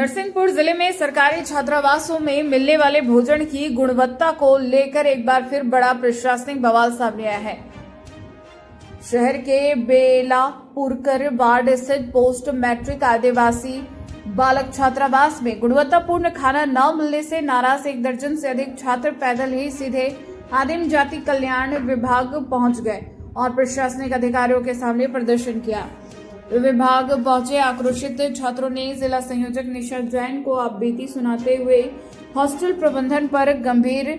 नरसिंहपुर जिले में सरकारी छात्रावासों में मिलने वाले भोजन की गुणवत्ता को लेकर एक बार फिर बड़ा प्रशासनिक बवाल सामने आया है। शहर के बेलापुरकर वार्ड स्थित पोस्ट मैट्रिक आदिवासी बालक छात्रावास में गुणवत्तापूर्ण खाना न मिलने से नाराज एक दर्जन से अधिक छात्र पैदल ही सीधे आदिम जाति कल्याण विभाग पहुंच गए और प्रशासनिक अधिकारियों के सामने प्रदर्शन किया। विभाग पहुंचे आक्रोशित छात्रों ने जिला संयोजक निशा जैन को आपबीती सुनाते हुए हॉस्टल प्रबंधन पर गंभीर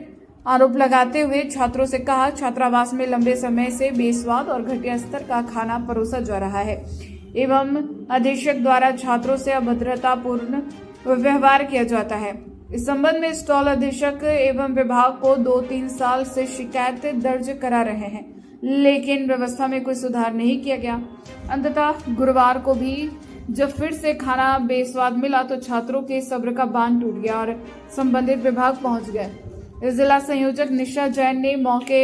आरोप लगाते हुए छात्रों से कहा, छात्रावास में लंबे समय से बेस्वाद और घटिया स्तर का खाना परोसा जा रहा है एवं अधीक्षक द्वारा छात्रों से अभद्रतापूर्ण व्यवहार किया जाता है। इस संबंध में स्टॉल अधीक्षक एवं विभाग को 2-3 साल से शिकायत दर्ज करा रहे हैं, लेकिन व्यवस्था में कोई सुधार नहीं किया गया। अंततः गुरुवार को भी जब फिर से खाना बेस्वाद मिला तो छात्रों के सब्र का बांध टूट गया और संबंधित विभाग पहुंच गए। जिला संयोजक निशा जैन ने मौके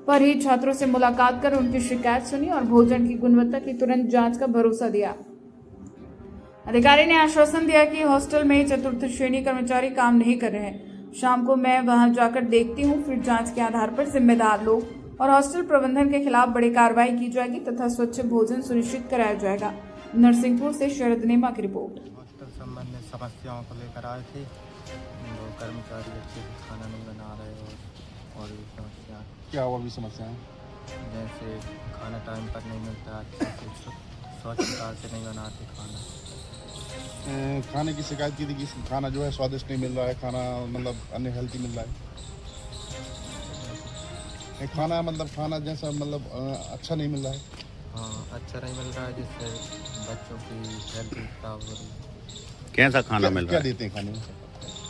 पर ही छात्रों से मुलाकात कर उनकी शिकायत सुनी और भोजन की गुणवत्ता की तुरंत जांच का भरोसा दिया। अधिकारी ने आश्वासन दिया कि हॉस्टल में चतुर्थ श्रेणी कर्मचारी काम नहीं कर रहे हैं। शाम को मैं वहां जाकर देखती हूं, फिर जांच के आधार पर जिम्मेदार लोग और हॉस्टल प्रबंधन के खिलाफ बड़ी कार्रवाई की जाएगी तथा स्वच्छ भोजन सुनिश्चित कराया जाएगा। नरसिंहपुर से शरद नेमा की रिपोर्ट। हॉस्टल संबंध में समस्याओं को लेकर आए थे। वो कर्मचारी अच्छे से खाना नहीं बना रहे और भी समस्या। क्या और भी समस्याएं? जैसे खाना टाइम पर नहीं मिलता, अच्छे से स्वच्छता से नहीं बनाते खाना। खाने की शिकायत की थी कि खाना जो है स्वादिष्ट नहीं मिल रहा है, खाना मतलब अनहेल्थी मिल रहा है। खाना मतलब खाना जैसा मतलब अच्छा नहीं मिल रहा है। हाँ, अच्छा नहीं मिल रहा है, जिससे बच्चों की हेल्थ खराब हो रही है। कैसा खाना मिल रहा है? क्या देते हैं खाने में?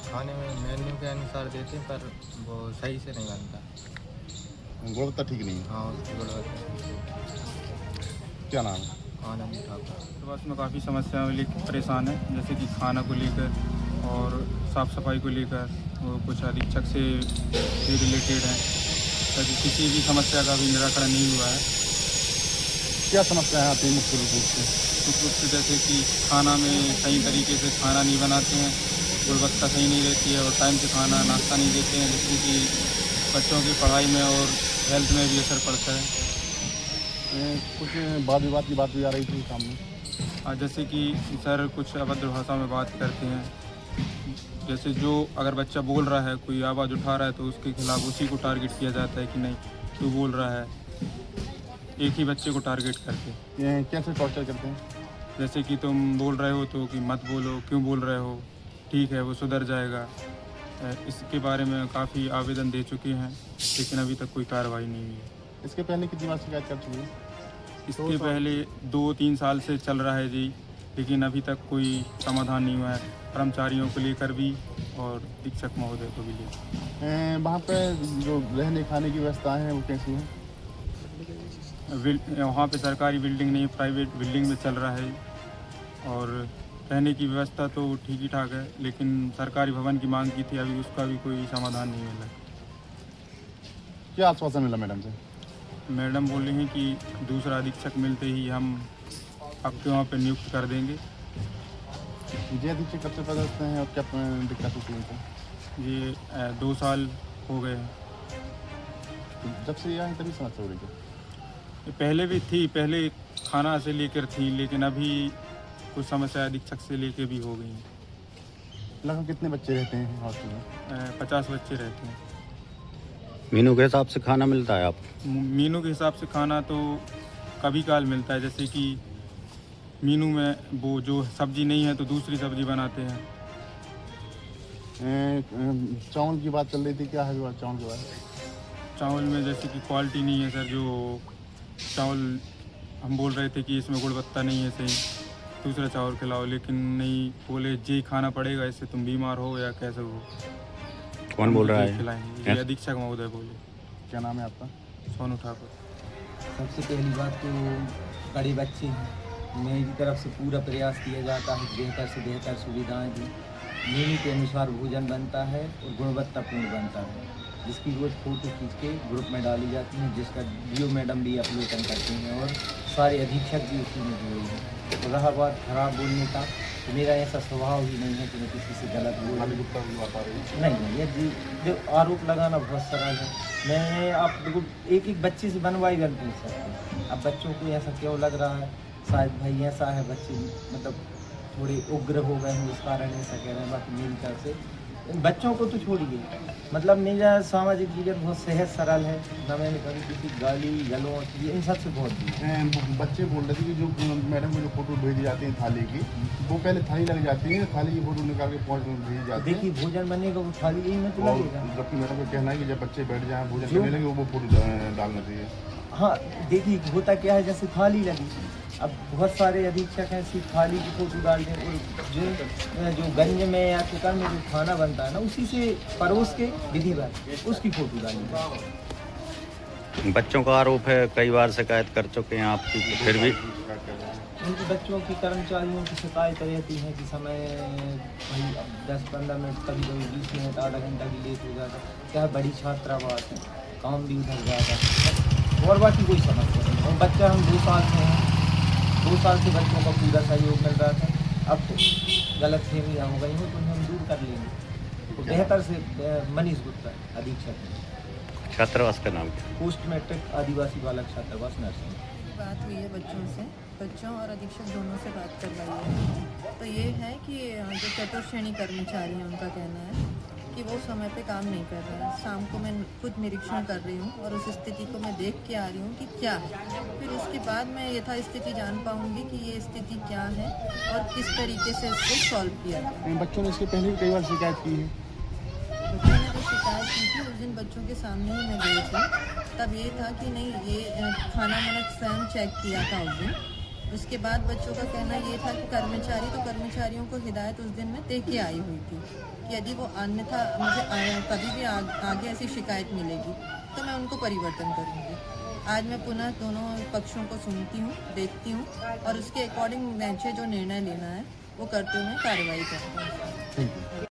खाने में मेन्यू के अनुसार देते हैं, पर वो सही से नहीं बनता। गुणवत्ता ठीक नहीं है। हाँ, उसकी गुणवत्ता। क्या नाम है? आनंद ठाकुर। बस में काफ़ी समस्याएं लेकर परेशान है, जैसे कि खाना को लेकर और साफ़ सफाई को लेकर वो कुछ अधीक्षक से रिलेटेड है, ताकि किसी भी समस्या का भी निराकरण नहीं हुआ है। क्या समस्या है आती है मुख्य रूप से? कुछ रूप से जैसे कि खाना में सही तरीके से खाना नहीं बनाते हैं, गुणवत्ता सही नहीं रहती है और टाइम से खाना नाश्ता नहीं देते हैं, जिससे कि बच्चों की पढ़ाई में और हेल्थ में भी असर पड़ता है। कुछ वाद विवाद की बात भी आ रही थी सामने। जैसे कि सर कुछ अभद्र भाषा में बात करते हैं, जैसे जो अगर बच्चा बोल रहा है, कोई आवाज़ उठा रहा है तो उसके खिलाफ उसी को टारगेट किया जाता है कि नहीं तू बोल रहा है, एक ही बच्चे को टारगेट करके। कैसे टॉर्चर करते हैं? जैसे कि तुम बोल रहे हो तो कि मत बोलो, क्यों बोल रहे हो, ठीक है वो सुधर जाएगा। इसके बारे में काफ़ी आवेदन दे चुके हैं, लेकिन अभी तक कोई कार्रवाई नहीं हुई है। इसके पहले कितनी बार शिकायत कर चुकी है? इसके पहले 2-3 साल से चल रहा है जी, लेकिन अभी तक कोई समाधान नहीं हुआ है, कर्मचारियों को लेकर भी और शिक्षक महोदय को भी लेकर। वहाँ पे जो रहने खाने की व्यवस्थाएं हैं वो कैसी हैं? वहाँ पे सरकारी बिल्डिंग नहीं, प्राइवेट बिल्डिंग में चल रहा है और रहने की व्यवस्था तो ठीक ही ठाक है, लेकिन सरकारी भवन की मांग की थी, अभी उसका भी कोई समाधान नहीं मिला। क्या आश्वासन मिला मैडम से? मैडम बोल रही हैं कि दूसरा अधीक्षक मिलते ही हम आपके वहाँ पे नियुक्त कर देंगे। जी अधीक्षक कब से पदस्थ हैं और क्या दिक्कत होती है उनको? ये 2 साल हो गए हैं। तो जब से ये आए तभी समस्या हो रही है? ये पहले भी थी, पहले खाना से लेकर थी, लेकिन अभी कुछ समस्या अधीक्षक से लेकर भी हो गई हैं। लगभग कितने बच्चे रहते हैं हॉस्टल में? 50 बच्चे रहते हैं। मेनू के हिसाब से खाना मिलता है? आप मीनू के हिसाब से खाना तो कभी काल मिलता है, जैसे कि मीनू में वो जो सब्जी नहीं है तो दूसरी सब्जी बनाते हैं। चावल की बात चल रही थी, क्या है बात चावल के बारे में? चावल में जैसे कि क्वालिटी नहीं है सर, जो चावल हम बोल रहे थे कि इसमें गुणवत्ता नहीं है सही, दूसरा चावल खिलाओ, लेकिन नहीं, बोले जी खाना पड़ेगा, इससे तुम बीमार हो या कैसे हो। कौन बोल रहा है? खिलाएंगे, ये अधीक्षक महोदय बोले। क्या नाम है आपका? सोनू ठाकुर। सबसे पहली बात तो गरीब बच्चे हैं, मेरी तरफ से पूरा प्रयास किया जाता है बेहतर से बेहतर सुविधाएं दी, मेन्यू के अनुसार भोजन बनता है और गुणवत्तापूर्ण बनता है, जिसकी रोज़ फ़ोटो खींच के ग्रुप में डाली जाती है, जिसका डीओ मैडम भी अपलोड करती हैं और सारे अधीक्षक भी उसी में जुड़े हैं। रहा बात खराब बोलने का, तो मेरा ऐसा स्वभाव ही नहीं है कि मैं किसी से गलत बोलूँ। खाली गुप्ता की बात आ रही है। नहीं, ये जो आरोप लगाना बहुत सरल है। मैं आप देखो एक बच्चे से बनवाई गन पूछ सकते हैं। अब बच्चों को ऐसा क्यों लग रहा है, शायद भाई ऐसा है बच्चे मतलब थोड़े उग्र हो गए हैं, उस कारण ऐसा कह रहे हैं। बाकी मेरी तरफ से बच्चों को तो छोड़िए, मतलब मेरा सामाजिक जीवन बहुत सहज सरल है, ना मैंने कभी किसी गाली गलौच ये इन सब से बहुत दूर। बच्चे बोल रहे थे कि जो मैडम को जो फोटो भेजी जाती है थाली की, वो पहले थाली लग जाती है, थाली की फोटो निकाल के पहुँच भेजी जाती है। देखिए भोजन बनेगा वो थाली यही में तो और लगेगा। जबकि मैडम का कहना है कि जब बच्चे बैठ जाएं भोजन करने लगे वो फोटो डालना चाहिए। हाँ देखिए होता क्या है, जैसे थाली लगी, अब बहुत सारे अधीक्षक हैं सिर्फ थाली की फोटो डाल दें, और जो गंज में या कुकर में जो खाना बनता है ना उसी से परोस के विधिवत उसकी फोटो डाली। बच्चों का आरोप है, कई बार शिकायत कर चुके हैं आपकी, फिर भी उनके बच्चों की कर्मचारियों की शिकायत रहती है कि समय भाई 10-15 मिनट कभी कभी 20 मिनट आधा घंटा की लेट हो जाता है। क्या है, बड़ी छात्रावास है, काम भी उधर जाता है और बाकी कोई समस्या नहीं। और बच्चा हम 2 साल से हैं, 2 साल से बच्चों का पूरा सहयोग मिल रहा था। अब तो गलतफहमियाँ हो गई हैं तो हम दूर कर लेंगे। तो बेहतर से मनीष गुप्ता अधीक्षक है, छात्रावास का नाम क्या? पोस्ट मैट्रिक आदिवासी बालक छात्रावास नर्सिंग। बात हुई है बच्चों और अधीक्षक दोनों से बात करवाई है। तो ये है कि जो चतुर्श्रेणी कर्मचारी हैं उनका कहना है कि वो समय पे काम नहीं कर रहा है। शाम को मैं खुद निरीक्षण कर रही हूँ और उस स्थिति को मैं देख के आ रही हूँ कि क्या है, फिर उसके बाद मैं यथास्थिति जान पाऊँगी कि ये स्थिति क्या है और किस तरीके से इसको सॉल्व किया जाए। बच्चों ने इसके पहले भी कई बार शिकायत की है। बच्चों ने तो शिकायत की थी, उस दिन बच्चों के सामने ही मैं गई थी। तब ये था कि नहीं ये खाना मैंने स्वयं चेक किया था उस दिन। उसके बाद बच्चों का कहना ये था कि कर्मचारियों को हिदायत उस दिन मैं दे के आई हुई थी कि यदि वो अन्यथा मुझे कभी भी आगे ऐसी शिकायत मिलेगी तो मैं उनको परिवर्तन करूँगी। आज मैं पुनः दोनों पक्षों को सुनती हूँ, देखती हूँ और उसके अकॉर्डिंग मुझे जो निर्णय लेना है वो करते हुए कार्रवाई करती हूँ।